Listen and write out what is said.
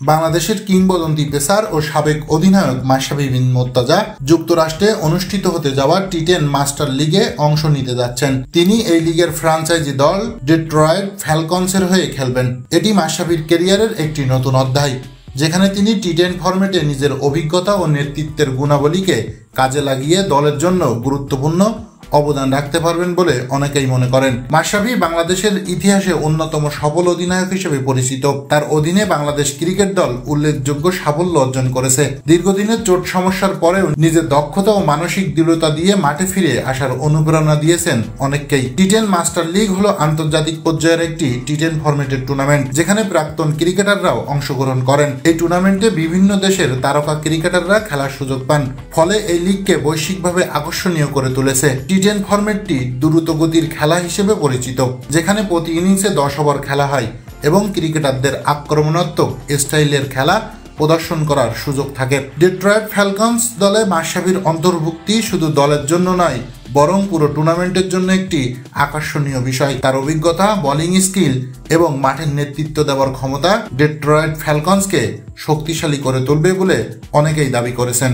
বাংলাদেশের কিংবদন্তি পেসার ও সাবেক অধিনায়ক মাশরাফি বিন মুর্তজা যুক্তরাষ্ট্রে অনুষ্ঠিত হতে যাওয়া টি10 মাস্টার লিগে অংশ নিতে যাচ্ছেন। তিনি এই লিগের ফ্রাঞ্চাইজি দল ডেট্রয়েট ফ্যালকনসের হয়ে খেলবেন। এটি মাশরাফির ক্যারিয়ারের একটি নতুন অধ্যায়, যেখানে তিনি টি10 ফরম্যাটে নিজের অভিজ্ঞতা ও নেতৃত্বের গুণাবলীকে কাজে লাগিয়ে দলের জন্য গুরুত্বপূর্ণ অবদান রাখতে পারবেন বলে অনেকেই মনে করেন। মাশরাফি বাংলাদেশের ইতিহাসে অন্যতম সফল অধিনায়ক হিসেবে পরিচিত। তার অধীনে বাংলাদেশ ক্রিকেট দল উল্লেখযোগ্য সাফল্য অর্জন করেছে। দীর্ঘদিনের চোট সমস্যার পরেও নিজের দক্ষতা ও মানসিক দৃঢ়তা দিয়ে মাঠে ফিরে আসার অনুপ্রেরণা দিয়েছেন অনেককেই। টি10 মাস্টার লিগ হলো আন্তর্জাতিক পর্যায়ের একটি টি10 ফরম্যাটের টুর্নামেন্ট, যেখানে প্রাক্তন ক্রিকেটাররাও অংশগ্রহণ করেন। এই টুর্নামেন্টে বিভিন্ন দেশের তারকা ক্রিকেটাররা খেলার সুযোগ পান, ফলে এই লিগকে বৈশ্বিকভাবে আকর্ষণীয় করে তুলেছে। টি10 ফরম্যাটটি দ্রুত গতির খেলা হিসেবে পরিচিত, যেখানে প্রতি ইনিংসে 10 ওভার খেলা হয় এবং ক্রিকেটারদের আক্রমণাত্মক স্টাইলের খেলা প্রদর্শন করার সুযোগ থাকে। ডেট্রয়েট ফ্যালকনস দলে মাশরাফির অন্তর্ভুক্তি শুধু দলের জন্য নয়, বরং পুরো টুর্নামেন্টের জন্য একটি আকর্ষণীয় বিষয়। তার অভিজ্ঞতা, বোলিং স্কিল এবং মাঠের নেতৃত্ব দেওয়ার ক্ষমতা ডেট্রয়েট ফ্যালকনসকে শক্তিশালী করে তুলবে বলে অনেকেই দাবি করেছেন।